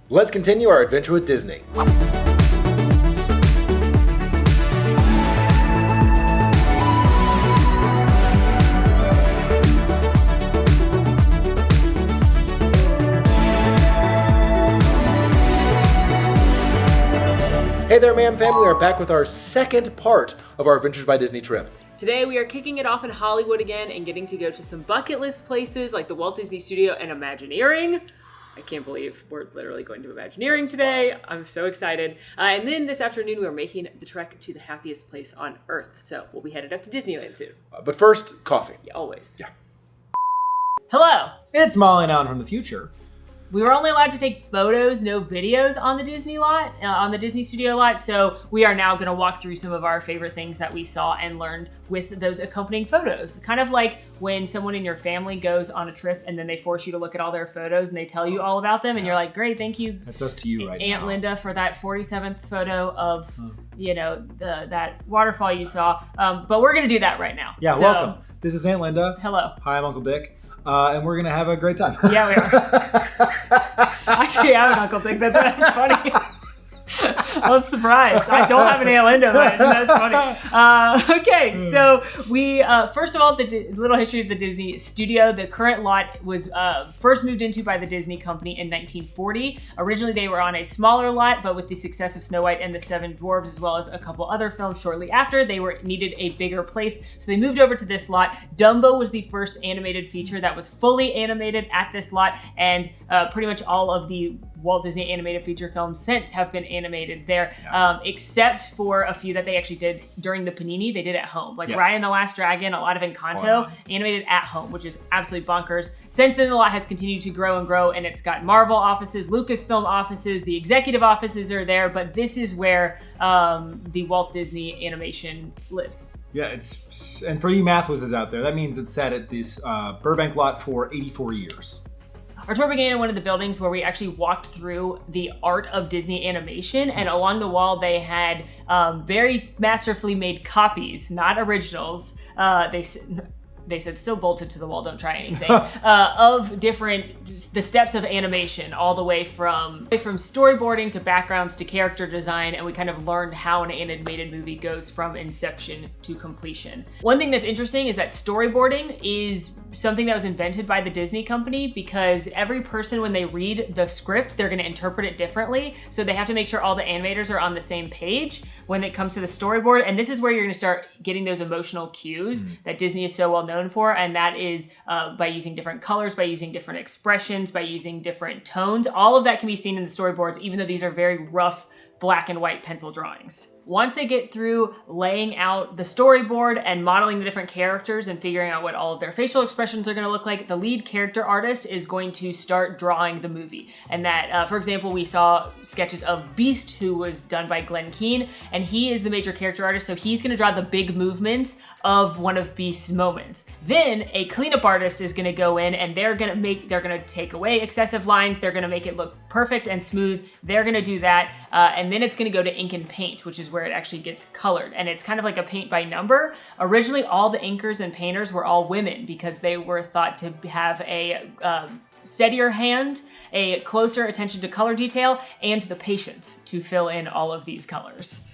Let's continue our adventure with Disney. Hey there, man fam. We are back with our second part of our Adventures by Disney trip. Today we are kicking it off in Hollywood again and getting to go to some bucket list places like the Walt Disney Studio and Imagineering. I can't believe we're literally going to Imagineering today. I'm so excited. And then this afternoon we are making the trek to the happiest place on Earth. So we'll be headed up to Disneyland soon. But first, coffee. Yeah, always. Yeah. Hello. It's Molly and Alan from the future. We were only allowed to take photos, no videos on the Disney lot, on the Disney Studio lot. So we are now going to walk through some of our favorite things that we saw and learned with those accompanying photos. Kind of like when someone in your family goes on a trip and then they force you to look at all their photos and they tell you all about them and you're like, great, thank you. That's us to you right now. Aunt Linda for that 47th photo of, that waterfall you saw. But we're going to do that right now. Yeah, welcome. This is Aunt Linda. Hello. Hi, I'm Uncle Dick. And we're going to have a great time. Yeah, we are. Actually, I have an Uncle Dick. That's funny. I was surprised. I don't have an Aunt Linda, but that's funny. Okay, so we, first of all, the little history of the Disney Studio. The current lot was first moved into by the Disney Company in 1940. Originally, they were on a smaller lot, but with the success of Snow White and the Seven Dwarfs, as well as a couple other films shortly after, they needed a bigger place. So they moved over to this lot. Dumbo was the first animated feature that was fully animated at this lot, and pretty much all of the Walt Disney animated feature films since have been animated there, except for a few that they actually did during the Panini. They did at home, like Raya and the Last Dragon, a lot of Encanto, animated at home, which is absolutely bonkers. Since then, the lot has continued to grow and grow, and it's got Marvel offices, Lucasfilm offices, the executive offices are there, but this is where the Walt Disney animation lives. Yeah, and for you math whizzes out there, that means it's sat at this Burbank lot for 84 years. Our tour began in one of the buildings where we actually walked through the art of Disney animation, and along the wall they had very masterfully made copies, not originals. They said still bolted to the wall, don't try anything, of the steps of animation, all the way from storyboarding to backgrounds to character design, and we kind of learned how an animated movie goes from inception to completion. One thing that's interesting is that storyboarding is something that was invented by the Disney Company, because every person, when they read the script, they're going to interpret it differently. So they have to make sure all the animators are on the same page when it comes to the storyboard. And this is where you're going to start getting those emotional cues that Disney is so well known for. And that is by using different colors, by using different expressions, by using different tones. All of that can be seen in the storyboards, even though these are very rough black and white pencil drawings. Once they get through laying out the storyboard and modeling the different characters and figuring out what all of their facial expressions are going to look like, the lead character artist is going to start drawing the movie. And that, for example, we saw sketches of Beast, who was done by Glenn Keane, and he is the major character artist, so he's going to draw the big movements of one of Beast's moments. Then a cleanup artist is going to go in, and they're going to take away excessive lines, they're going to make it look perfect and smooth, they're going to do that, and then it's going to go to ink and paint, which is where it actually gets colored. And it's kind of like a paint by number. Originally, all the inkers and painters were all women because they were thought to have a steadier hand, a closer attention to color detail, and the patience to fill in all of these colors.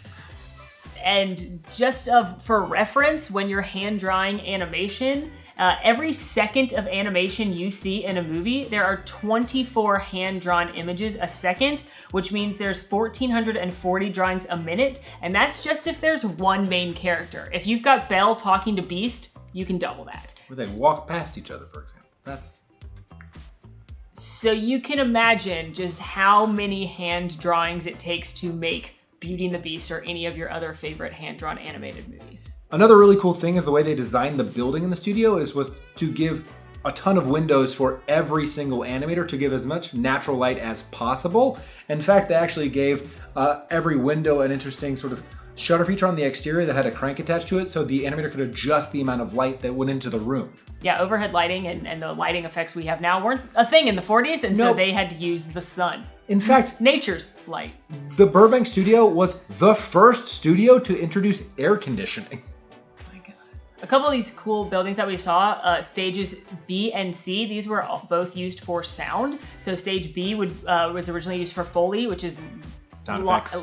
And just for reference, when you're hand drawing animation, every second of animation you see in a movie, there are 24 hand-drawn images a second, which means there's 1,440 drawings a minute, and that's just if there's one main character. If you've got Belle talking to Beast, you can double that. Where they walk past each other, for example. So you can imagine just how many hand drawings it takes to make Beauty and the Beast or any of your other favorite hand-drawn animated movies. Another really cool thing is the way they designed the building in the studio was to give a ton of windows for every single animator to give as much natural light as possible. In fact, they actually gave every window an interesting sort of shutter feature on the exterior that had a crank attached to it, so the animator could adjust the amount of light that went into the room. Yeah, overhead lighting and the lighting effects we have now weren't a thing in the 40s, and so they had to use the sun. In fact, nature's light. The Burbank studio was the first studio to introduce air conditioning. Oh my God. A couple of these cool buildings that we saw, stages B and C, these were both used for sound. So stage B was originally used for Foley, which is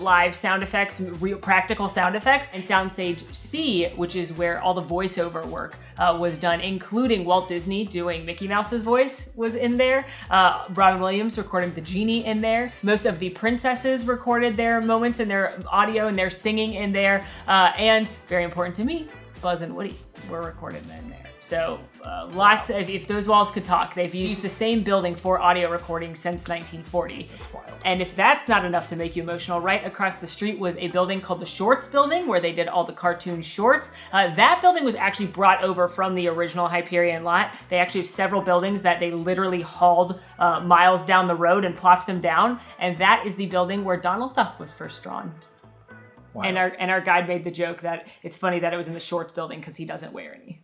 live sound effects, real practical sound effects, and soundstage C, which is where all the voiceover work was done, including Walt Disney doing Mickey Mouse's voice was in there. Robin Williams recording the genie in there. Most of the princesses recorded their moments and their audio and their singing in there. And very important to me, Buzz and Woody were recorded in there. So lots of, if those walls could talk, they've used the same building for audio recording since 1940. That's wild. And if that's not enough to make you emotional, right across the street was a building called the Shorts Building, where they did all the cartoon shorts. That building was actually brought over from the original Hyperion lot. They actually have several buildings that they literally hauled miles down the road and plopped them down. And that is the building where Donald Duck was first drawn. Wow. And our guide made the joke that it's funny that it was in the Shorts Building because he doesn't wear any.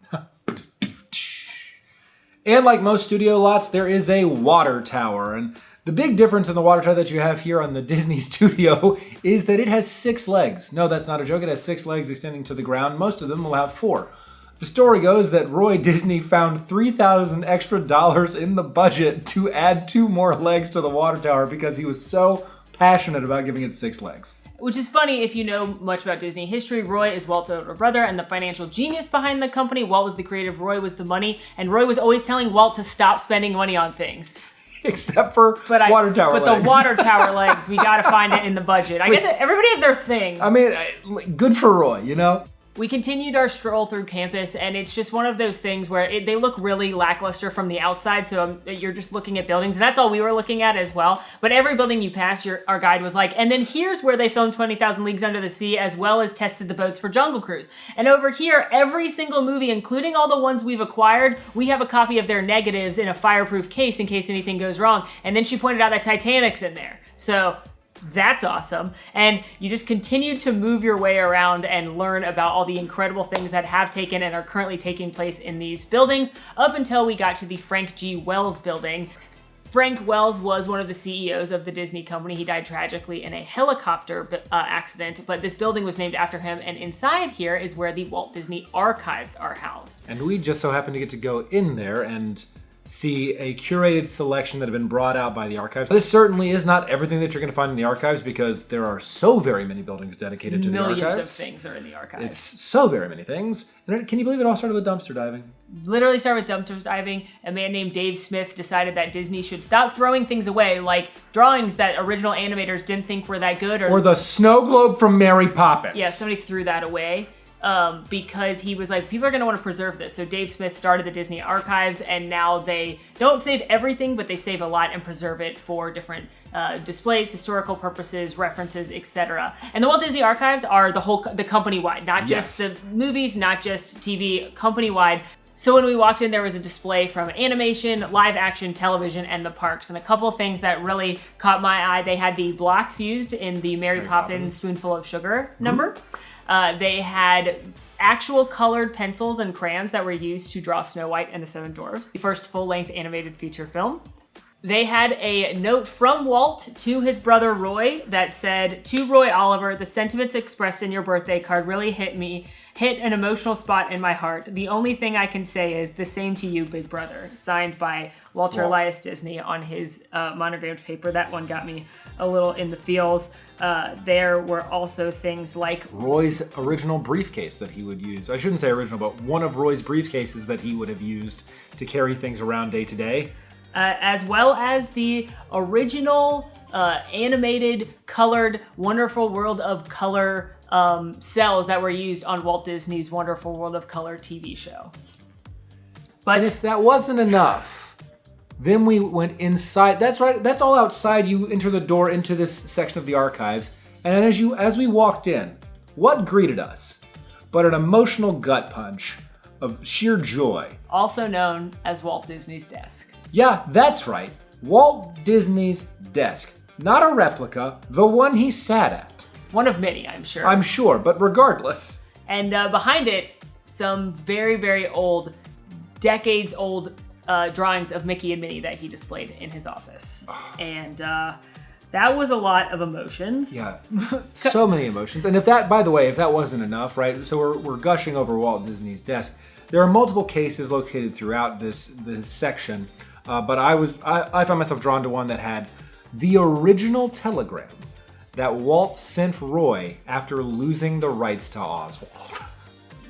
And like most studio lots, there is a water tower. And the big difference in the water tower that you have here on the Disney studio is that it has 6 legs. No, that's not a joke. It has 6 legs extending to the ground. Most of them will have 4. The story goes that Roy Disney found $3,000 extra in the budget to add 2 more legs to the water tower because he was so passionate about giving it 6 legs. Which is funny if you know much about Disney history. Roy is Walt's older brother and the financial genius behind the company. Walt was the creative, Roy was the money, and Roy was always telling Walt to stop spending money on things. Except for water tower legs. But the water tower legs, we gotta find it in the budget. I guess everybody has their thing. I mean, good for Roy, you know? We continued our stroll through campus, and it's just one of those things where they look really lackluster from the outside, so you're just looking at buildings, and that's all we were looking at as well. But every building you pass, our guide was like, and then here's where they filmed 20,000 Leagues Under the Sea, as well as tested the boats for Jungle Cruise. And over here, every single movie, including all the ones we've acquired, we have a copy of their negatives in a fireproof case in case anything goes wrong. And then she pointed out that Titanic's in there. So that's awesome. And you just continue to move your way around and learn about all the incredible things that have taken and are currently taking place in these buildings up until we got to the Frank G. Wells building. Frank Wells was one of the CEOs of the Disney company. He died tragically in a helicopter accident, but this building was named after him, and inside here is where the Walt Disney Archives are housed. And we just so happen to get to go in there and see a curated selection that have been brought out by the archives. This certainly is not everything that you're going to find in the archives because there are so very many buildings dedicated to the archives. Millions of things are in the archives. It's so very many things. And can you believe it all started with dumpster diving? Literally started with dumpster diving. A man named Dave Smith decided that Disney should stop throwing things away, like drawings that original animators didn't think were that good. Or the snow globe from Mary Poppins. Yeah, somebody threw that away. Because he was like, people are going to want to preserve this. So Dave Smith started the Disney Archives, and now they don't save everything, but they save a lot and preserve it for different displays, historical purposes, references, etc. And the Walt Disney Archives are the company-wide, not just the movies, not just TV, company-wide. So when we walked in, there was a display from animation, live action, television, and the parks. And a couple of things that really caught my eye. They had the blocks used in the Mary Poppins Spoonful of Sugar number. They had actual colored pencils and crayons that were used to draw Snow White and the Seven Dwarfs, the first full-length animated feature film. They had a note from Walt to his brother Roy that said, "To Roy Oliver, the sentiments expressed in your birthday card really hit an emotional spot in my heart. The only thing I can say is the same to you, big brother." Signed by Walter Elias Disney on his monogrammed paper. That one got me a little in the feels. There were also things like Roy's original briefcase that he would use. I shouldn't say original, but one of Roy's briefcases that he would have used to carry things around day to day. As well as the original animated, colored, Wonderful World of Color cells that were used on Walt Disney's Wonderful World of Color TV show. But and if that wasn't enough, then we went inside. That's right. That's all outside. You enter the door into this section of the archives, and as we walked in, what greeted us but an emotional gut punch of sheer joy? Also known as Walt Disney's desk. Yeah, that's right. Walt Disney's desk. Not a replica, the one he sat at. One of many, I'm sure. I'm sure, but regardless. And behind it, some very, very old, decades old drawings of Mickey and Minnie that he displayed in his office. And That was a lot of emotions. Yeah, so many emotions. And if that, by the way, if that wasn't enough, right? So we're gushing over Walt Disney's desk. There are multiple cases located throughout this section, but I found myself drawn to one that had the original telegram that Walt sent Roy after losing the rights to Oswald.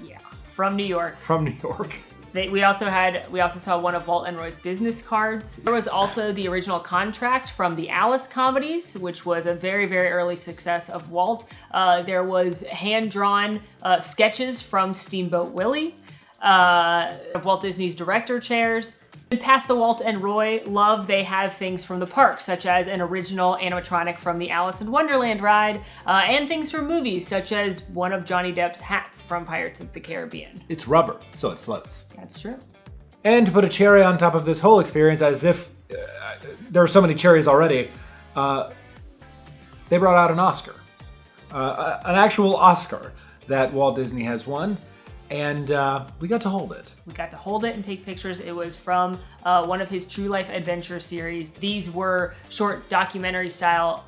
Yeah, from New York. From New York. We also saw one of Walt and Roy's business cards. There was also the original contract from the Alice comedies, which was a very, very early success of Walt. There was hand-drawn sketches from Steamboat Willie, of Walt Disney's director chairs. And past the Walt and Roy love, they have things from the park, such as an original animatronic from the Alice in Wonderland ride, and things from movies, such as one of Johnny Depp's hats from Pirates of the Caribbean. It's rubber, so it floats. That's true. And to put a cherry on top of this whole experience, as if there are so many cherries already, they brought out an Oscar. An actual Oscar that Walt Disney has won. And we got to hold it. We got to hold it and take pictures. It was from one of his True Life Adventure series. These were short documentary style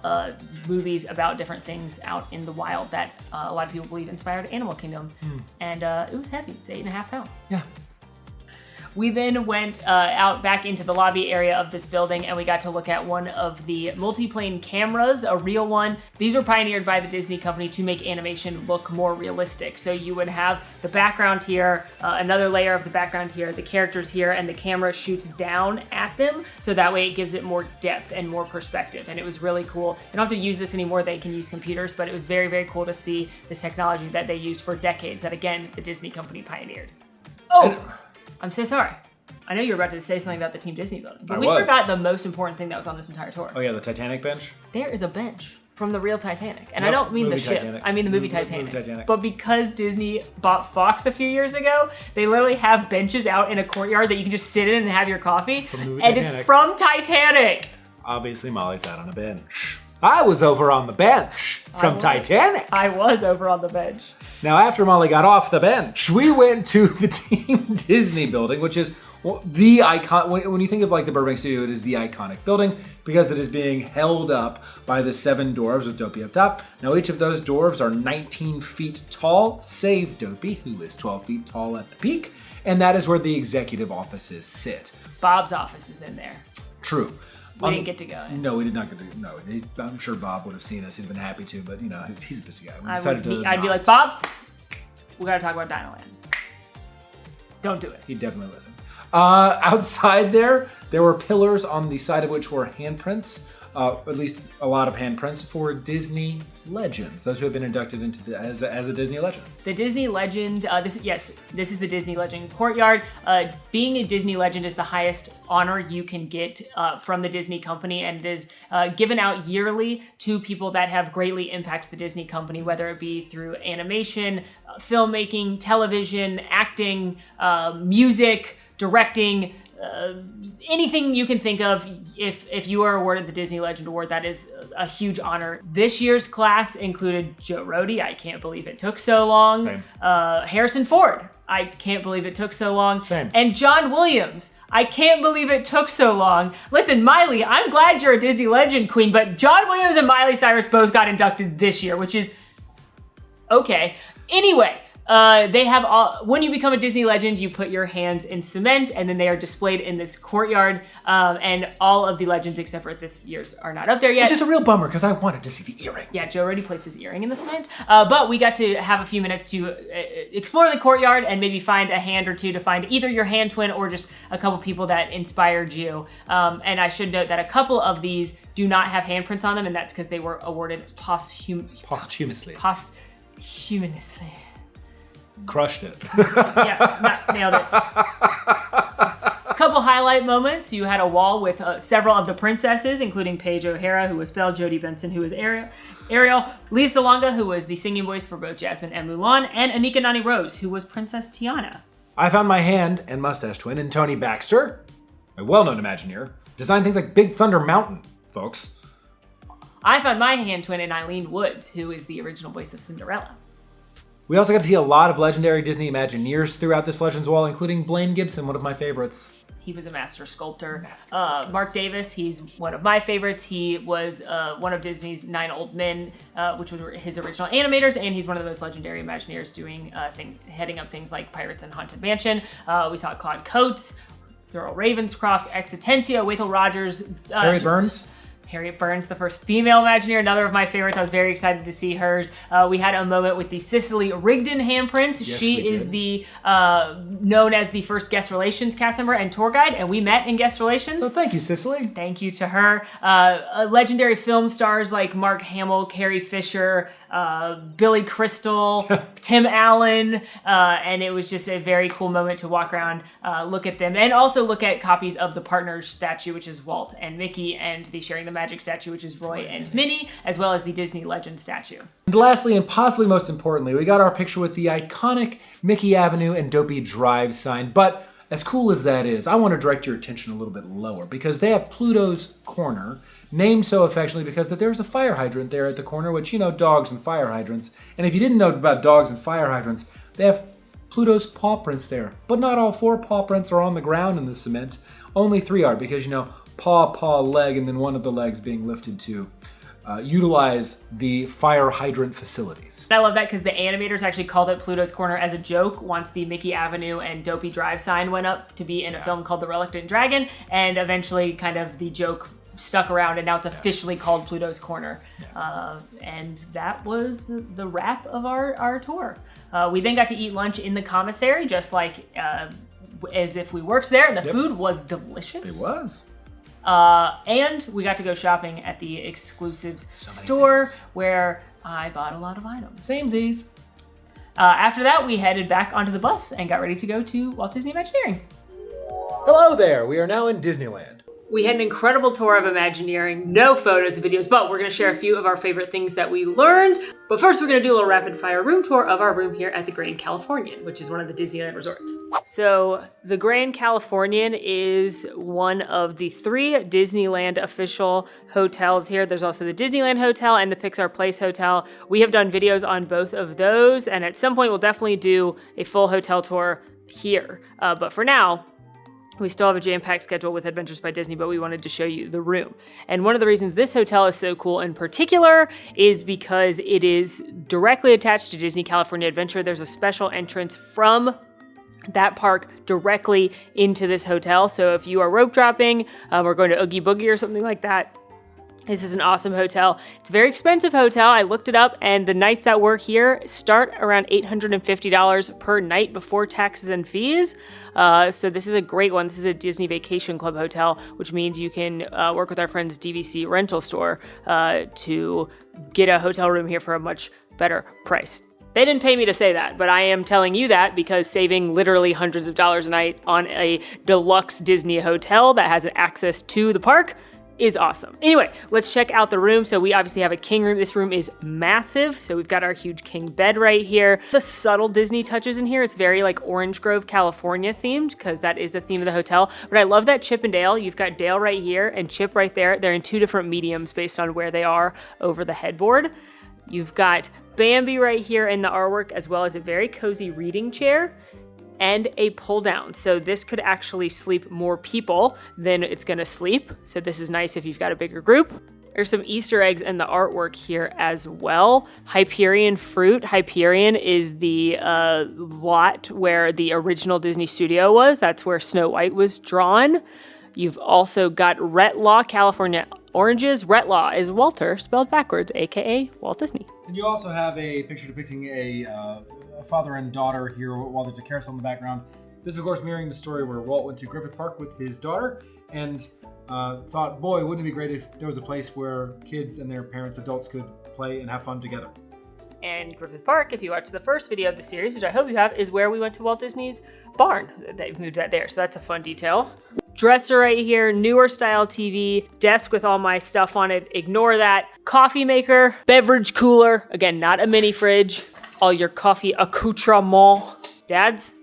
movies about different things out in the wild that a lot of people believe inspired Animal Kingdom. And it was heavy. It's 8.5 pounds. Yeah. We then went out back into the lobby area of this building, and we got to look at one of the multiplane cameras, a real one. These were pioneered by the Disney company to make animation look more realistic. So you would have the background here, another layer of the background here, the characters here, and the camera shoots down at them. So that way it gives it more depth and more perspective. And it was really cool. They don't have to use this anymore. They can use computers, but it was very, very cool to see this technology that they used for decades that, again, the Disney company pioneered. Oh! I'm so sorry. I know you were about to say something about the Team Disney building, but we forgot the most important thing that was on this entire tour. Oh yeah, the Titanic bench? There is a bench from the real Titanic. And Yep, I don't mean the ship. Titanic. I mean the movie Movie Titanic. Titanic. But because Disney bought Fox a few years ago, they literally have benches out in a courtyard that you can just sit in and have your coffee. And Titanic. it's from Titanic. Obviously, Molly sat on a bench. I was over on the bench from Titanic. I was over on the bench. Now, after Molly got off the bench, we went to the Team Disney building, which is the icon. When you think of like the Burbank Studio, it is the iconic building because it is being held up by the 7 dwarves with Dopey up top. Now, each of those dwarves are 19 feet tall, save Dopey, who is 12 feet tall at the peak, and that is where the executive offices sit. Bob's office is in there. True. We didn't get to go in. No, we did not get to. No, I'm sure Bob would have seen us. He'd have been happy to, but you know, he's a busy guy. I'd be like, Bob, we gotta talk about Dinoland. Don't do it. He'd definitely listen. Outside there were pillars on the side of which were handprints, at least a lot of handprints for Disney legends, those who have been inducted into as a Disney legend. The Disney legend, this is the Disney legend courtyard. Being a Disney legend is the highest honor you can get from the Disney company, and it is given out yearly to people that have greatly impacted the Disney company, whether it be through animation, filmmaking, television, acting, music, directing, anything you can think of. If you are awarded the Disney Legend Award, that is a huge honor. This year's class included Joe Rohde. I can't believe it took so long. Same. Harrison Ford. I can't believe it took so long. Same. And John Williams. I can't believe it took so long. Listen, Miley, I'm glad you're a Disney Legend queen, but John Williams and Miley Cyrus both got inducted this year, which is okay. Anyway, they have all, when you become a Disney legend, you put your hands in cement, and then they are displayed in this courtyard. And all of the legends, except for this year's, are not up there yet. Which is a real bummer because I wanted to see the earring. Yeah, Joe already placed his earring in the cement. But we got to have a few minutes to explore the courtyard and maybe find a hand or two to find either your hand twin or just a couple people that inspired you. And I should note that a couple of these do not have handprints on them, and that's because they were awarded posthumously. Crushed it. Yeah, nailed it. A couple highlight moments. You had a wall with several of the princesses, including Paige O'Hara, who was Belle, Jodie Benson, who was Ariel, Lisa Longa, who was the singing voice for both Jasmine and Mulan, and Anika Nani Rose, who was Princess Tiana. I found my hand and mustache twin in Tony Baxter, a well-known Imagineer, designed things like Big Thunder Mountain, folks. I found my hand twin in Eileen Woods, who is the original voice of Cinderella. We also got to see a lot of legendary Disney Imagineers throughout this Legends Wall, including Blaine Gibson, one of my favorites. He was a master sculptor. Mark Davis, he's one of my favorites. He was one of Disney's 9 Old Men, which were his original animators, and he's one of the most legendary Imagineers doing heading up things like Pirates and Haunted Mansion. We saw Claude Coates, Thurl Ravenscroft, Exitencio, Wathel Rogers. Harriet Burns, the first female Imagineer, another of my favorites. I was very excited to see hers. We had a moment with the Cicely Rigdon handprints. Yes, she is the known as the first guest relations cast member and tour guide, and we met in guest relations. So thank you, Cicely. Thank you to her. Legendary film stars like Mark Hamill, Carrie Fisher, Billy Crystal, Tim Allen, and it was just a very cool moment to walk around, look at them, and also look at copies of the Partners statue, which is Walt and Mickey, and the Sharing the Magic statue, which is Roy and Minnie, as well as the Disney Legend statue. And lastly, and possibly most importantly, we got our picture with the iconic Mickey Avenue and Dopey Drive sign. But as cool as that is, I want to direct your attention a little bit lower because they have Pluto's Corner, named so affectionately because that there's a fire hydrant there at the corner, which, you know, dogs and fire hydrants. And if you didn't know about dogs and fire hydrants, they have Pluto's paw prints there. But not all 4 paw prints are on the ground in the cement. Only 3 are because, you know, paw, leg, and then one of the legs being lifted to utilize the fire hydrant facilities. I love that because the animators actually called it Pluto's Corner as a joke once the Mickey Avenue and Dopey Drive sign went up to be in a film called The Reluctant Dragon, and eventually kind of the joke stuck around, and now it's officially called Pluto's Corner. And that was the wrap of our tour. We then got to eat lunch in the commissary, just like as if we worked there, and the food was delicious. It was. And we got to go shopping at the exclusive store where I bought a lot of items. Samesies. After that, we headed back onto the bus and got ready to go to Walt Disney Imagineering. Hello there. We are now in Disneyland. We had an incredible tour of Imagineering, no photos and videos, but we're going to share a few of our favorite things that we learned. But first, we're going to do a little rapid fire room tour of our room here at the Grand Californian, which is one of the Disneyland resorts. So the Grand Californian is one of the 3 Disneyland official hotels here. There's also the Disneyland Hotel and the Pixar Place Hotel. We have done videos on both of those, and at some point we'll definitely do a full hotel tour here. But for now, we still have a jam-packed schedule with Adventures by Disney, but we wanted to show you the room. And one of the reasons this hotel is so cool in particular is because it is directly attached to Disney California Adventure. There's a special entrance from that park directly into this hotel. So if you are rope dropping or going to Oogie Boogie or something like that, this is an awesome hotel. It's a very expensive hotel. I looked it up, and the nights that we're here start around $850 per night before taxes and fees. So this is a great one. This is a Disney Vacation Club hotel, which means you can work with our friends DVC Rental Store to get a hotel room here for a much better price. They didn't pay me to say that, but I am telling you that because saving literally hundreds of dollars a night on a deluxe Disney hotel that has access to the park is awesome. Anyway, let's check out the room. So we obviously have a king room. This room is massive. So we've got our huge king bed right here. The subtle Disney touches in here. It's very like Orange Grove, California themed because that is the theme of the hotel. But I love that Chip and Dale. You've got Dale right here and Chip right there. They're in 2 different mediums based on where they are over the headboard. You've got Bambi right here in the artwork, as well as a very cozy reading chair and a pull down. So this could actually sleep more people than it's gonna sleep. So this is nice if you've got a bigger group. There's some Easter eggs in the artwork here as well. Hyperion fruit. Hyperion is the lot where the original Disney studio was. That's where Snow White was drawn. You've also got Retlaw, California oranges. Retlaw is Walter, spelled backwards, aka Walt Disney. And you also have a picture depicting a father and daughter here while there's a carousel in the background. This is, of course, mirroring the story where Walt went to Griffith Park with his daughter and thought, boy, wouldn't it be great if there was a place where kids and their parents, adults, could play and have fun together. And Griffith Park, if you watch the first video of the series, which I hope you have, is where we went to Walt Disney's barn. They've moved that there, so that's a fun detail. Dresser right here, newer style TV, desk with all my stuff on it, ignore that. Coffee maker, beverage cooler, again, not a mini fridge, all your coffee accoutrements. Dads,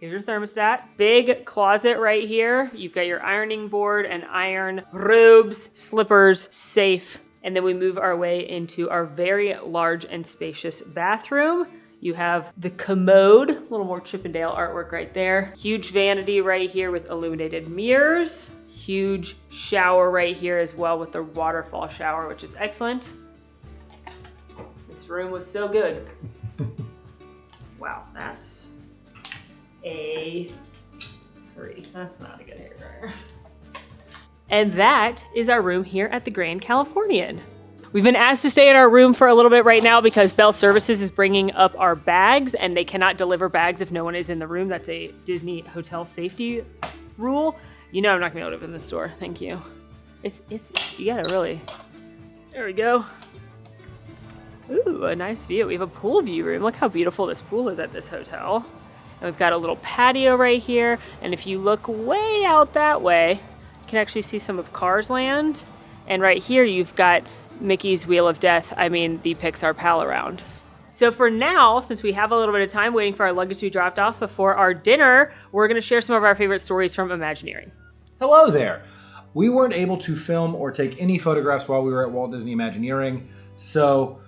here's your thermostat. Big closet right here. You've got your ironing board and iron, robes, slippers, safe. And then we move our way into our very large and spacious bathroom. You have the commode, a little more Chippendale artwork right there. Huge vanity right here with illuminated mirrors. Huge shower right here as well with the waterfall shower, which is excellent. This room was so good. Wow, that's a 3. That's not a good hairdryer. And that is our room here at the Grand Californian. We've been asked to stay in our room for a little bit right now because Bell Services is bringing up our bags and they cannot deliver bags if no one is in the room. That's a Disney hotel safety rule. You know I'm not gonna be able to open this door. Thank you. You gotta really. There we go. Ooh, a nice view. We have a pool view room. Look how beautiful this pool is at this hotel. And we've got a little patio right here. And if you look way out that way, you can actually see some of Cars Land. And right here, you've got Mickey's Wheel of Death, the Pixar Pal Around. So for now, since we have a little bit of time waiting for our luggage to be dropped off before our dinner, we're gonna share some of our favorite stories from Imagineering. Hello there. We weren't able to film or take any photographs while we were at Walt Disney Imagineering, so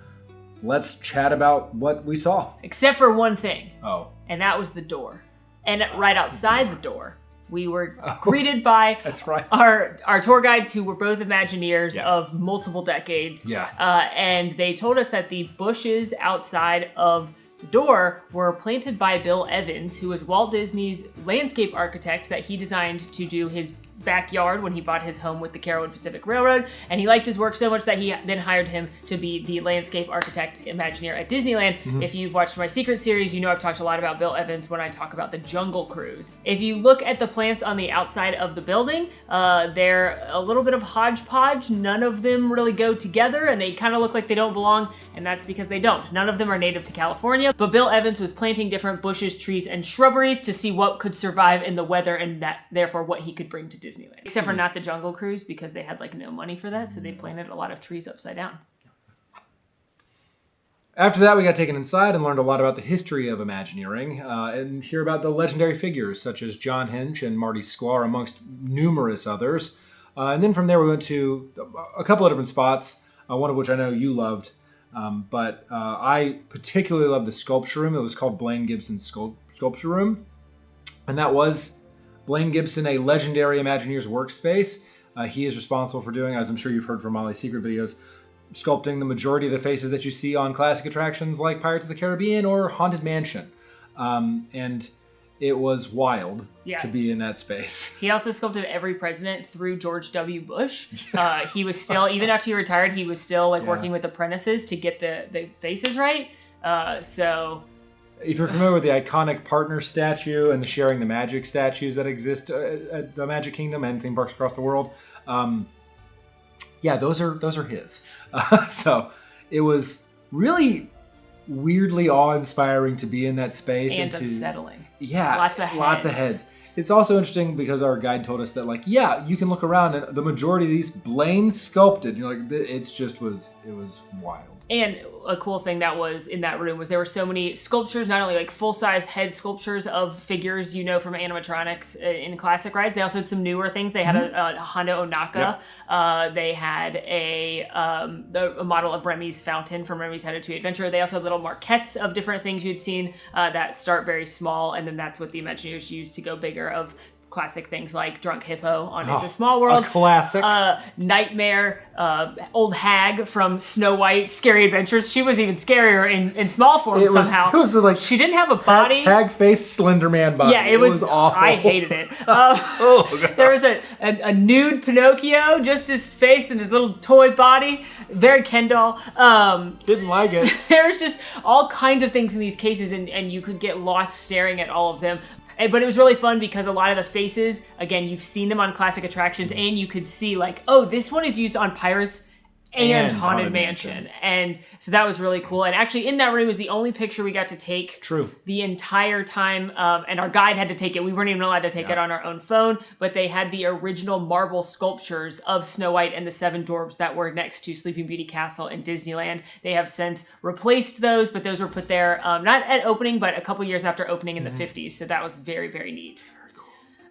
let's chat about what we saw. Except for one thing. Oh. And that was the door. And right outside the door, we were greeted by That's right. our tour guides who were both Imagineers of multiple decades. Yeah. And they told us that the bushes outside of the door were planted by Bill Evans, who was Walt Disney's landscape architect that he designed to do his backyard when he bought his home with the Carolwood Pacific Railroad, and he liked his work so much that he then hired him to be the landscape architect Imagineer at Disneyland. Mm-hmm. If you've watched my Secret series, you know I've talked a lot about Bill Evans when I talk about the Jungle Cruise. If you look at the plants on the outside of the building, they're a little bit of hodgepodge. None of them really go together, and they kind of look like they don't belong, and that's because they don't. None of them are native to California, but Bill Evans was planting different bushes, trees, and shrubberies to see what could survive in the weather and that therefore what he could bring to Disneyland. Except for not the Jungle Cruise because they had no money for that, so they planted a lot of trees upside down. After that, we got taken inside and learned a lot about the history of Imagineering and hear about the legendary figures such as John Hinch and Marty Sklar, amongst numerous others. And then from there, we went to a couple of different spots, one of which I know you loved. But I particularly loved the sculpture room. It was called Blaine Gibson's Sculpture Room. And that was Blaine Gibson, a legendary Imagineer's workspace. He is responsible for doing, as I'm sure you've heard from Molly's Secret videos, sculpting the majority of the faces that you see on classic attractions like Pirates of the Caribbean or Haunted Mansion. And it was wild to be in that space. He also sculpted every president through George W. Bush. He was still, even after he retired, he was still working with apprentices to get the faces right. If you're familiar with the iconic partner statue and the Sharing the Magic statues that exist at the Magic Kingdom and theme parks across the world, those are his. So it was really weirdly awe-inspiring to be in that space and unsettling. Yeah, lots of heads. It's also interesting because our guide told us that you can look around and the majority of these Blaine sculpted. You're like, it was wild. And a cool thing that was in that room was there were so many sculptures, not only full-size head sculptures of figures from animatronics in classic rides. They also had some newer things. They had a Hondo Onaka. Yep. They had a model of Remy's fountain from Remy's Headed to Adventure. They also had little marquettes of different things you'd seen that start very small, and then that's what the Imagineers used to go bigger of classic things like Drunk Hippo on It's a Small World. A classic. Nightmare, Old Hag from Snow White, Scary Adventures. She was even scarier in small form somehow. It was she didn't have a body. Hag face, Slender Man body. Yeah, it was awful. I hated it. There was a nude Pinocchio, just his face and his little toy body. Very Ken doll. Didn't like it. There's just all kinds of things in these cases, and you could get lost staring at all of them. But it was really fun because a lot of the faces, again, you've seen them on classic attractions, and you could see this one is used on Pirates and Haunted Mansion. And so that was really cool. And actually in that room was the only picture we got to take the entire time. And our guide had to take it. We weren't even allowed to take it on our own phone, but they had the original marble sculptures of Snow White and the Seven Dwarfs that were next to Sleeping Beauty Castle in Disneyland. They have since replaced those, but those were put there, not at opening, but a couple years after opening in the 50s. So that was very, very neat.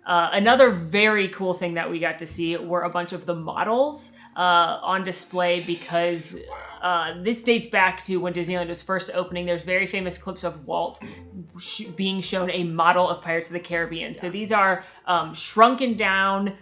Another very cool thing that we got to see were a bunch of the models on display because this dates back to when Disneyland was first opening. There's very famous clips of Walt being shown a model of Pirates of the Caribbean. So these are shrunken down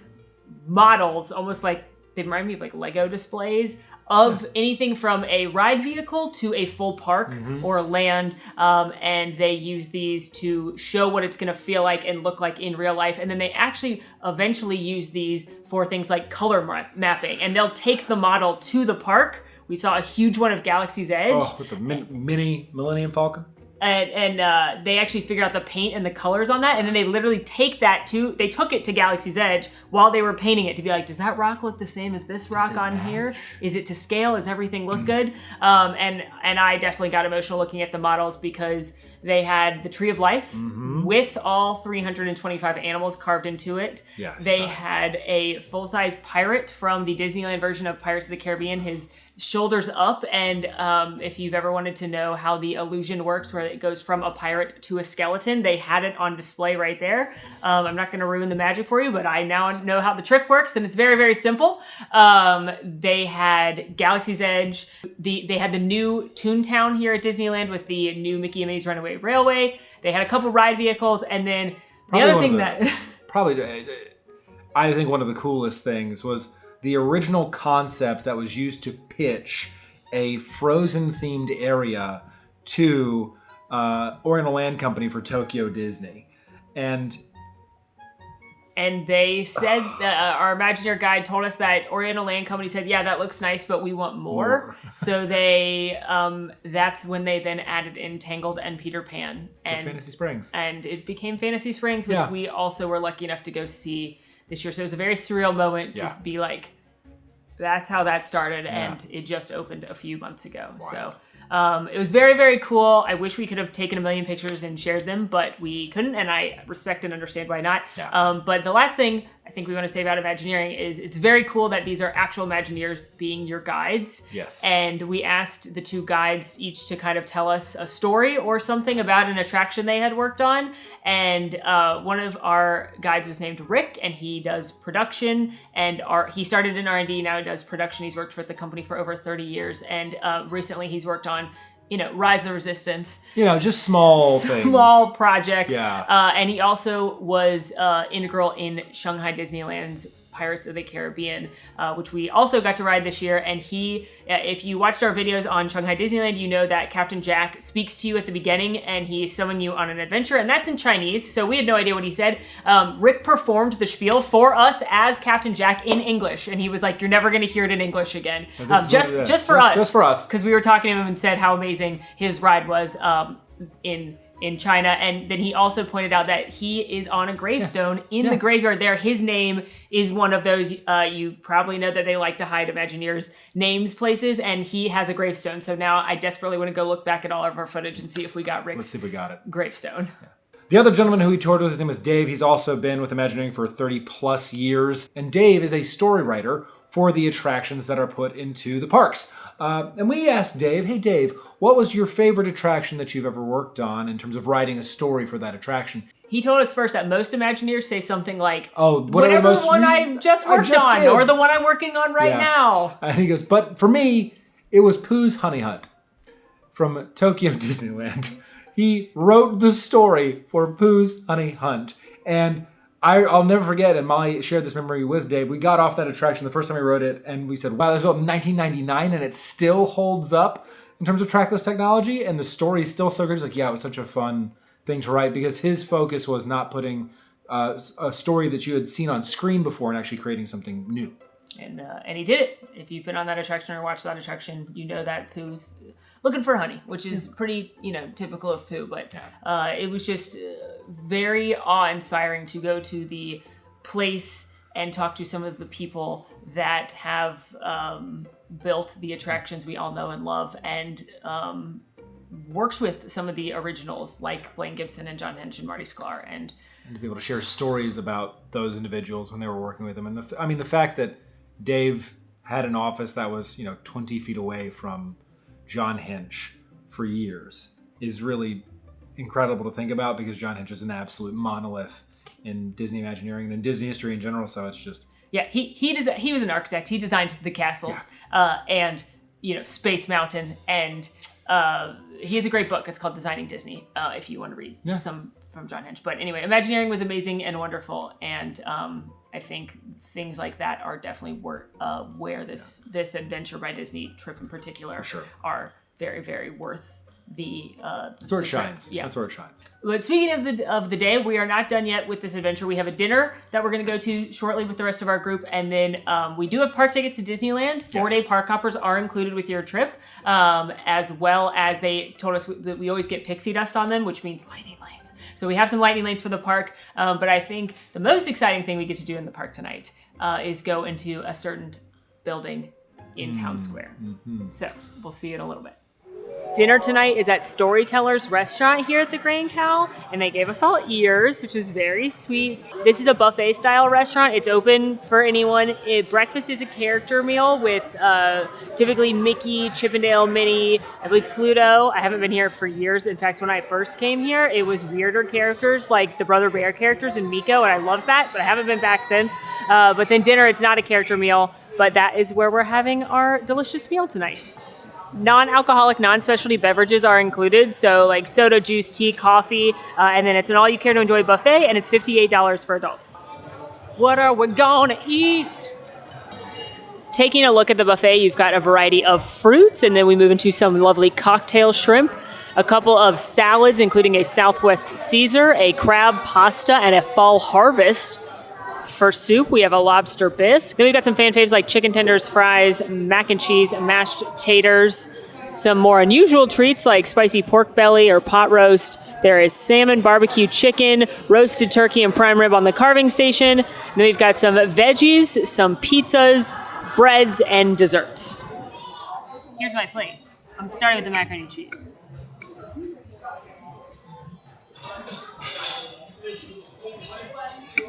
models, almost like they remind me of like Lego displays of anything from a ride vehicle to a full park or land. And they use these to show what it's going to feel like and look like in real life. And then they actually eventually use these for things like color mapping. And they'll take the model to the park. We saw a huge one of Galaxy's Edge. Oh, with the mini Millennium Falcon. And they actually figure out the paint and the colors on that, and then they literally they took it to Galaxy's Edge while they were painting it to be like, does that rock look the same as this rock on here? Is it to scale? Does everything look good? And I definitely got emotional looking at the models because they had the Tree of Life with all 325 animals carved into it. Yeah, they had a full-size pirate from the Disneyland version of Pirates of the Caribbean, his shoulders up, and if you've ever wanted to know how the illusion works, where it goes from a pirate to a skeleton, they had it on display right there. I'm not going to ruin the magic for you, but I now know how the trick works, and it's very, very simple. They had Galaxy's Edge. They had the new Toontown here at Disneyland with the new Mickey and Minnie's Runaway Railway. They had a couple ride vehicles, and then I think one of the coolest things was the original concept that was used to pitch a Frozen-themed area to Oriental Land Company for Tokyo Disney. And they said, our Imagineer guide told us that Oriental Land Company said, yeah, that looks nice, but we want more. So they, that's when they then added in Tangled and Peter Pan. And Fantasy Springs. And it became Fantasy Springs, which we also were lucky enough to go see this year. So it was a very surreal moment to be like, that's how that started, and it just opened a few months ago. Wild. So it was very, very cool. I wish we could have taken a million pictures and shared them, but we couldn't, and I respect and understand why not. Yeah. But the last thing I think we want to say about Imagineering is it's very cool that these are actual Imagineers being your guides. Yes. And we asked the two guides each to kind of tell us a story or something about an attraction they had worked on. And one of our guides was named Rick, and he does production and he started in R&D, now he does production. He's worked with the company for over 30 years. And recently he's worked on Rise the Resistance. Just small things. Small projects. Yeah. And he also was integral in Shanghai Disneyland's Pirates of the Caribbean, which we also got to ride this year. And if you watched our videos on Shanghai Disneyland, you know that Captain Jack speaks to you at the beginning and he's summoning you on an adventure, and that's in Chinese, so we had no idea what he said. Rick performed the spiel for us as Captain Jack in English, and he was like, you're never going to hear it in English again. Just for us. Just for us. Because we were talking to him and said how amazing his ride was in China. And then he also pointed out that he is on a gravestone in the graveyard there. His name is one of those, you probably know that they like to hide Imagineers' names places, and he has a gravestone. So now I desperately want to go look back at all of our footage and see if we got Rick's Let's see if we got it. gravestone. Yeah. The other gentleman who he toured with, his name was Dave. He's also been with Imagineering for 30 plus years. And Dave is a story writer for the attractions that are put into the parks. And we asked Dave, hey Dave, what was your favorite attraction that you've ever worked on in terms of writing a story for that attraction? He told us first that most Imagineers say something like, whatever one I just worked on, or the one I'm working on right now. And he goes, but for me, it was Pooh's Honey Hunt from Tokyo Disneyland. He wrote the story for Pooh's Honey Hunt. And I'll never forget, and Molly shared this memory with Dave, we got off that attraction the first time we wrote it, and we said, wow, that was built in 1999, and it still holds up in terms of trackless technology, and the story is still so good. It's like, yeah, it was such a fun thing to write, because his focus was not putting a story that you had seen on screen before and actually creating something new. And he did it. If you've been on that attraction or watched that attraction, you know that Pooh's looking for honey, which is pretty, typical of Pooh. But it was just very awe-inspiring to go to the place and talk to some of the people that have built the attractions we all know and love, and works with some of the originals like Blaine Gibson and John Hench and Marty Sklar. And to be able to share stories about those individuals when they were working with them. And the fact that Dave had an office that was, 20 feet away from John Hench for years is really incredible to think about, because John Hench is an absolute monolith in Disney Imagineering and in Disney history in general. So it's just... Yeah, he was an architect. He designed the castles. And Space Mountain, and he has a great book. It's called Designing Disney. If you want to read some from John Hench. But anyway, Imagineering was amazing and wonderful, and I think things like that are definitely where this Adventure by Disney trip in particular are very, very worth that's where it shines. Yeah, that's where it shines. But speaking of the day, we are not done yet with this adventure. We have a dinner that we're going to go to shortly with the rest of our group, and then we do have park tickets to Disneyland. 4-day park hoppers are included with your trip, as well as they told us that we always get pixie dust on them, which means lightning lanes. So we have some lightning lanes for the park, but I think the most exciting thing we get to do in the park tonight is go into a certain building in Town Square. So we'll see in a little bit. Dinner tonight is at Storyteller's Restaurant here at the Grand Cal, and they gave us all ears, which was very sweet. This is a buffet-style restaurant. It's open for anyone. Breakfast is a character meal with typically Mickey, Chippendale, Minnie, I believe Pluto. I haven't been here for years. In fact, when I first came here, it was weirder characters like the Brother Bear characters and Miko, and I loved that, but I haven't been back since. But then dinner, it's not a character meal, but that is where we're having our delicious meal tonight. Non-alcoholic, non-specialty beverages are included, so like soda, juice, tea, coffee, and then it's an all-you-care-to-enjoy buffet, and it's $58 for adults. What are we gonna eat? Taking a look at the buffet, you've got a variety of fruits, and then we move into some lovely cocktail shrimp, a couple of salads, including a Southwest Caesar, a crab pasta, and a fall harvest. For soup, we have a lobster bisque. Then we've got some fan faves like chicken tenders, fries, mac and cheese, mashed taters. Some more unusual treats like spicy pork belly or pot roast. There is salmon, barbecue chicken, roasted turkey, and prime rib on the carving station. And then we've got some veggies, some pizzas, breads, and desserts. Here's my plate. I'm starting with the macaroni and cheese.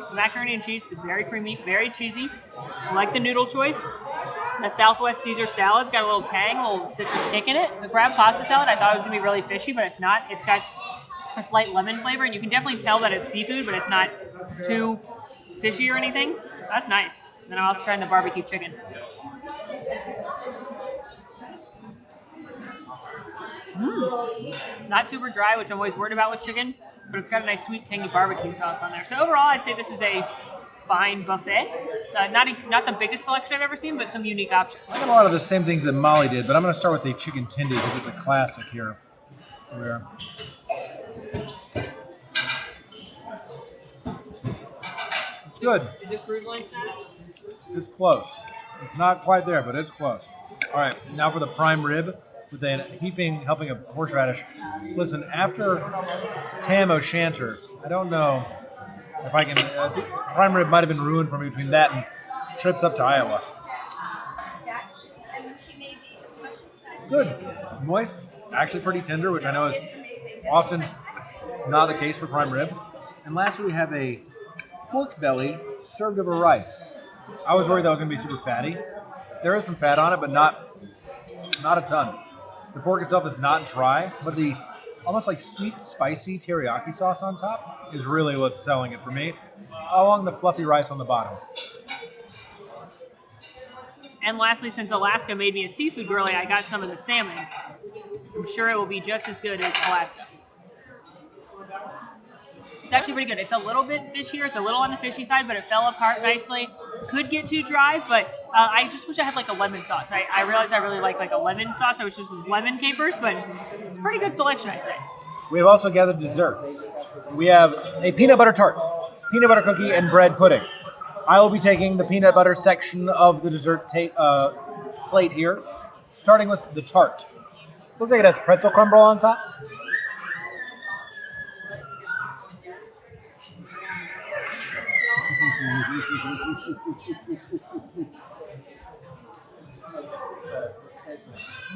The macaroni and cheese is very creamy, very cheesy. I like the noodle choice. The Southwest Caesar salad's got a little tang, a little citrus kick in it. The crab pasta salad, I thought it was going to be really fishy, but it's not. It's got a slight lemon flavor, and you can definitely tell that it's seafood, but it's not too fishy or anything. That's nice. And then I'm also trying the barbecue chicken. Not super dry, which I'm always worried about with chicken, but it's got a nice sweet tangy barbecue sauce on there. So overall, I'd say this is a fine buffet. Not the biggest selection I've ever seen, but some unique options. I got a lot of the same things that Molly did, but I'm going to start with the chicken tendy because it's a classic here. It's good. Is it cruise line status? It's close. It's not quite there, but it's close. All right, now for the prime rib with a heaping helping of horseradish. Listen, after Tam O'Shanter, I don't know if I can. Prime rib might have been ruined for me between that and trips up to Iowa. Good, moist, actually pretty tender, which I know is often not the case for prime rib. And lastly, we have a pork belly served over rice. I was worried that was going to be super fatty. There is some fat on it, but not a ton. The pork itself is not dry, but the almost like sweet, spicy teriyaki sauce on top is really what's selling it for me, along the fluffy rice on the bottom. And lastly, since Alaska made me a seafood girly, I got some of the salmon. I'm sure it will be just as good as Alaska. It's actually pretty good. It's a little bit fishier. It's a little on the fishy side, but it fell apart nicely. Could get too dry, but I just wish I had like a lemon sauce. I realized I really like a lemon sauce. I wish this was lemon capers, but it's a pretty good selection, I'd say. We have also gathered desserts. We have a peanut butter tart, peanut butter cookie, and bread pudding. I will be taking the peanut butter section of the dessert plate here, starting with the tart. Looks like it has pretzel crumble on top.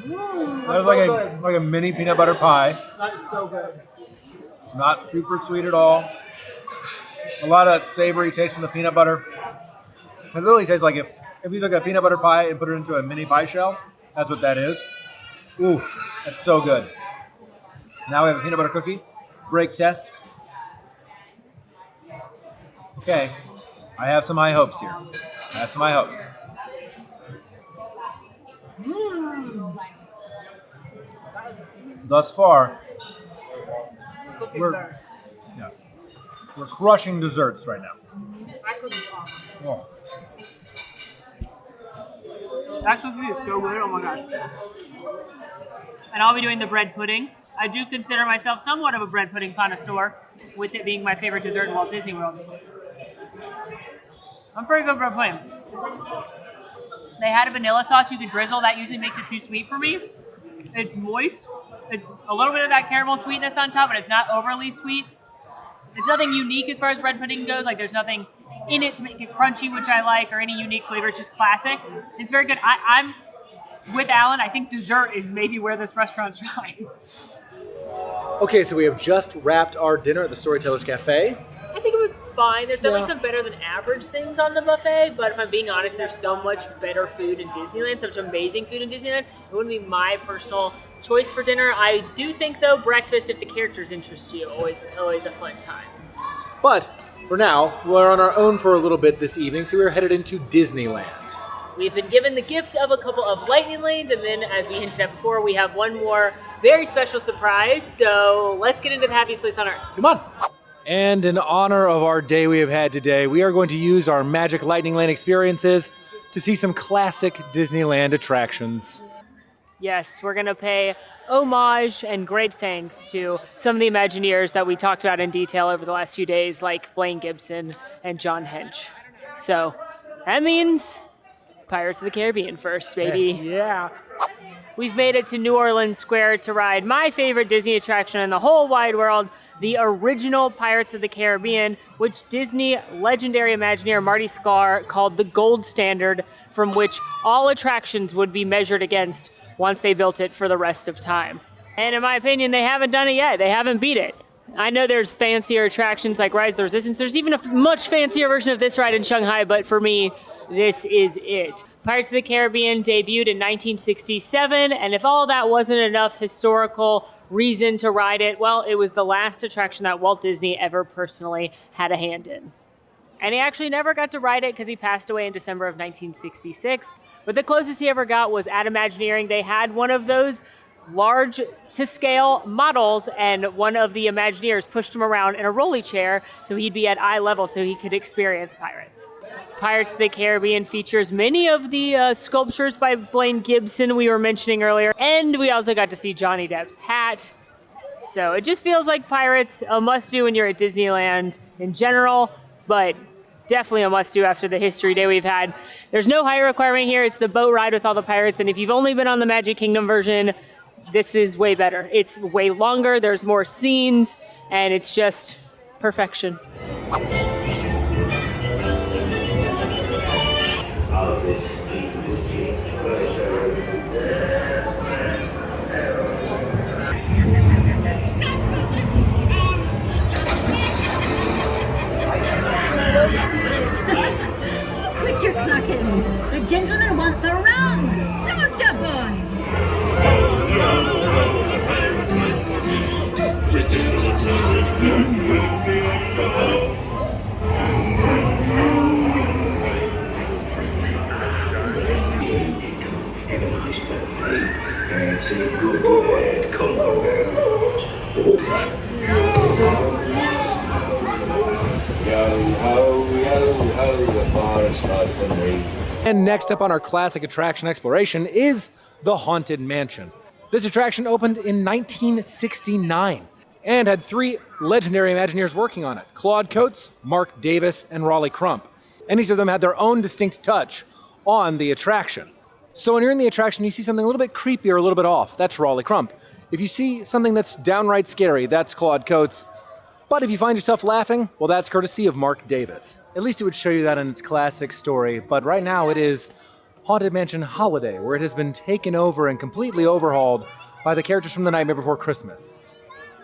That was like a mini peanut butter pie. That's so good. Not super sweet at all. A lot of that savory taste from the peanut butter. It literally tastes like if you took a peanut butter pie and put it into a mini pie shell, that's what that is. Ooh, that's so good. Now we have a peanut butter cookie. Break test. Okay, I have some high hopes here. thus far, we're crushing desserts right now. That cookie's awesome. Oh. That cookie is so good. Oh my gosh. And I'll be doing the bread pudding. I do consider myself somewhat of a bread pudding connoisseur, with it being my favorite dessert in Walt Disney World. I'm pretty good bread pudding. They had a vanilla sauce you could drizzle. That usually makes it too sweet for me. It's moist. It's a little bit of that caramel sweetness on top, but it's not overly sweet. It's nothing unique as far as bread pudding goes. Like, there's nothing in it to make it crunchy, which I like, or any unique flavor. It's just classic. It's very good. I'm with Alan. I think dessert is maybe where this restaurant shines. Okay, so we have just wrapped our dinner at the Storytellers Cafe. I think it was fine. There's definitely some better than average things on the buffet, but if I'm being honest, there's so much better food in Disneyland, such amazing food in Disneyland. It wouldn't be my personal choice for dinner. I do think, though, breakfast, if the characters interest you, always a fun time. But for now, we're on our own for a little bit this evening, so we're headed into Disneyland. We've been given the gift of a couple of lightning lanes, and then, as we hinted at before, we have one more very special surprise. So let's get into the happiest place on earth. Come on. And in honor of our day we have had today, we are going to use our Magic Lightning Lane experiences to see some classic Disneyland attractions. Yes, we're going to pay homage and great thanks to some of the Imagineers that we talked about in detail over the last few days, like Blaine Gibson and John Hench. So that means Pirates of the Caribbean first, baby. Heck yeah. We've made it to New Orleans Square to ride my favorite Disney attraction in the whole wide world, the original Pirates of the Caribbean, which Disney legendary Imagineer Marty Sklar called the gold standard from which all attractions would be measured against once they built it for the rest of time. And in my opinion, they haven't done it yet. They haven't beat it. I know there's fancier attractions like Rise of the Resistance. There's even a much fancier version of this ride in Shanghai, but for me, this is it. Pirates of the Caribbean debuted in 1967, and if all that wasn't enough historical reason to ride it, well, it was the last attraction that Walt Disney ever personally had a hand in. And he actually never got to ride it because he passed away in December of 1966. But the closest he ever got was at Imagineering. They had one of those large to scale models, and one of the Imagineers pushed him around in a rolly chair so he'd be at eye level so he could experience Pirates. Pirates of the Caribbean features many of the sculptures by Blaine Gibson we were mentioning earlier, and we also got to see Johnny Depp's hat. So it just feels like Pirates, a must-do when you're at Disneyland in general, but definitely a must-do after the history day we've had. There's no height requirement here. It's the boat ride with all the pirates, and if you've only been on the Magic Kingdom version, this is way better. It's way longer, there's more scenes, and it's just perfection. Quit your clucking! The gentlemen want the rum! Don't ya, boy? And next up on our classic attraction exploration is the Haunted Mansion. This attraction opened in 1969 and had three legendary Imagineers working on it: Claude Coates, Mark Davis, and Raleigh Crump. And each of them had their own distinct touch on the attraction. So when you're in the attraction, you see something a little bit creepy or a little bit off, that's Raleigh Crump. If you see something that's downright scary, that's Claude Coates. But if you find yourself laughing, well, that's courtesy of Mark Davis. At least it would show you that in its classic story, but right now it is Haunted Mansion Holiday, where it has been taken over and completely overhauled by the characters from The Nightmare Before Christmas.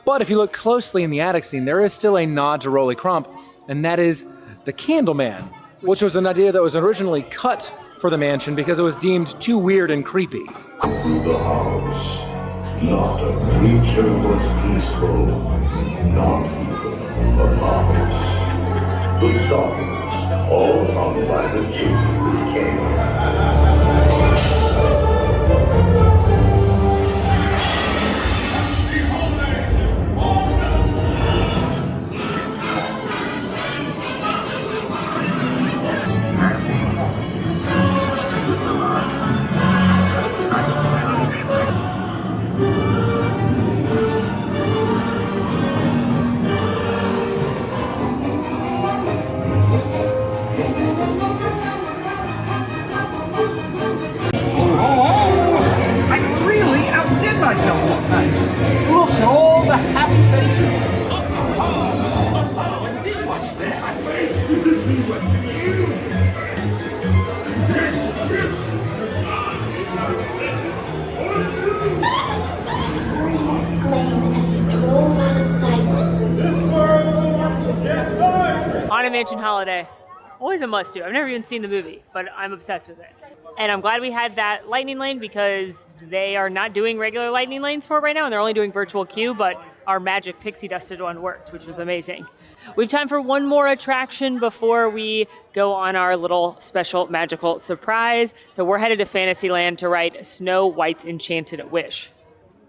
But if you look closely in the attic scene, there is still a nod to Raleigh Crump, and that is the Candleman, which was an idea that was originally cut for the mansion because it was deemed too weird and creepy. Through the house, not a creature was peaceful, not even a mouse. The stockings all hung by the chimney came. myself this time. Look at all the happy faces. Watch Heard him exclaim as he drove out of sight. Haunted Mansion Holiday. Always a must do. I've never even seen the movie, but I'm obsessed with it. And I'm glad we had that lightning lane because they are not doing regular lightning lanes for it right now, and they're only doing virtual queue, but our magic pixie dusted one worked, which was amazing. We have time for one more attraction before we go on our little special magical surprise. So we're headed to Fantasyland to ride Snow White's Enchanted Wish.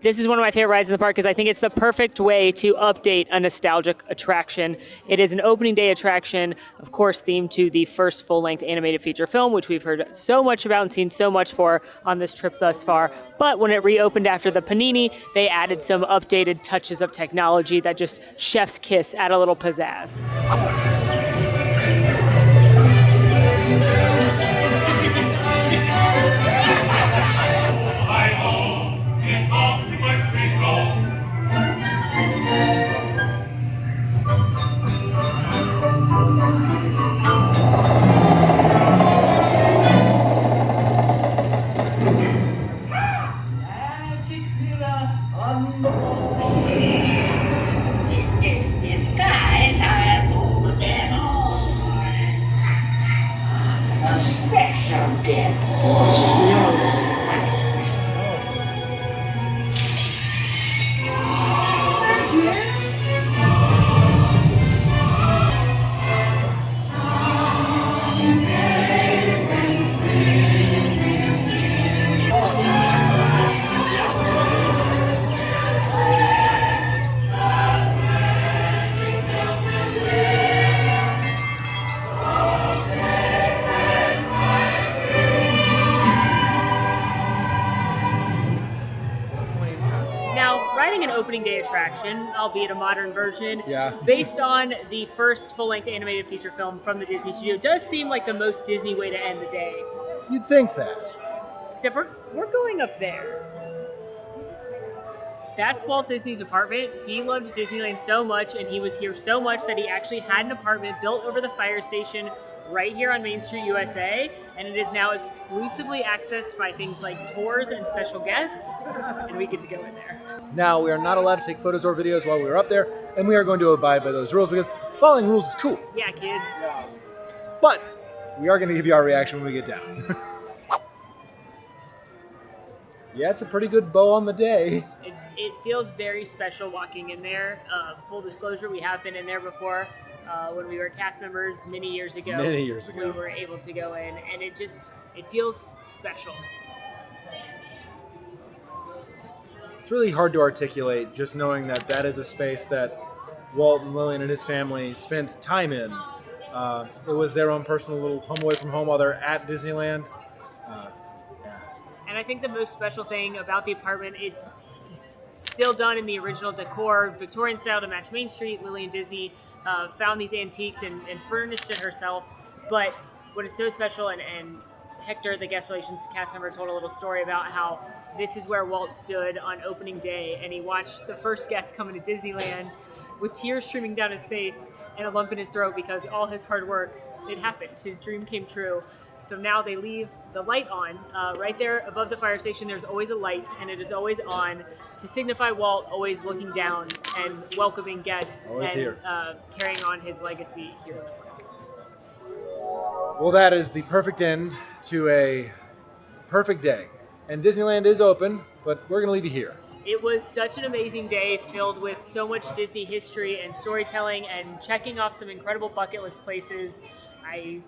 This is one of my favorite rides in the park because I think it's the perfect way to update a nostalgic attraction. It is an opening day attraction, of course, themed to the first full-length animated feature film, which we've heard so much about and seen so much for on this trip thus far. But when it reopened after the panini, they added some updated touches of technology that just chef's kiss, add a little pizzazz. Attraction, albeit a modern version, based on the first full-length animated feature film from the Disney studio, does seem like the most Disney way to end the day. You'd think that. Except we're going up there. That's Walt Disney's apartment. He loved Disneyland so much, and he was here so much that he actually had an apartment built over the fire station right here on Main Street, USA, and it is now exclusively accessed by things like tours and special guests, and we get to go in there. Now, we are not allowed to take photos or videos while we are up there, and we are going to abide by those rules because following rules is cool. Yeah, kids. But we are going to give you our reaction when we get down. Yeah, it's a pretty good bow on the day. It feels very special walking in there. Full disclosure, we have been in there before. When we were cast members many years ago, we were able to go in, and it feels special. It's really hard to articulate just knowing that that is a space that Walt and Lillian and his family spent time in. It was their own personal little home away from home while they're at Disneyland. And I think the most special thing about the apartment, it's still done in the original decor, Victorian style to match Main Street. Lillian Disney found these antiques and furnished it herself. But what is so special, and Hector, the guest relations cast member, told a little story about how this is where Walt stood on opening day, and he watched the first guest come into Disneyland with tears streaming down his face and a lump in his throat because all his hard work, it happened. His dream came true. So now they leave the light on. Right there above the fire station, there's always a light, and it is always on to signify Walt always looking down and welcoming guests always and here. Carrying on his legacy here in the park. Well, that is the perfect end to a perfect day. And Disneyland is open, but we're going to leave you here. It was such an amazing day filled with so much Disney history and storytelling and checking off some incredible bucket list places. I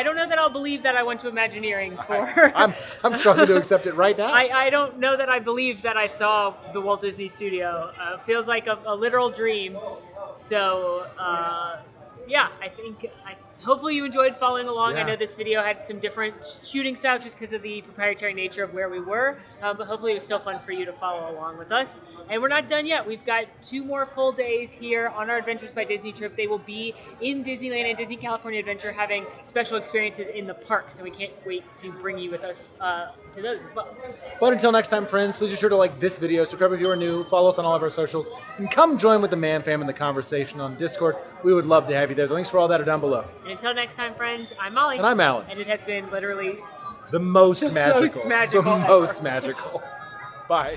don't know that I'll believe that I went to Imagineering for... I'm struggling to accept it right now. I don't know that I believe that I saw the Walt Disney Studio. Feels like a literal dream. So, yeah, I hopefully you enjoyed following along. Yeah. I know this video had some different shooting styles just because of the proprietary nature of where we were, but hopefully it was still fun for you to follow along with us. And we're not done yet. We've got 2 more full days here on our Adventures by Disney trip. They will be in Disneyland and Disney California Adventure having special experiences in the parks, and we can't wait to bring you with us to those as well. But until next time, friends, please be sure to like this video, subscribe if you are new, follow us on all of our socials, and come join with the Man Fam in the conversation on Discord. We would love to have you there. The links for all that are down below. And until next time, friends, I'm Molly. And I'm Alan. And it has been literally The most magical. most magical The ever. most magical. Bye.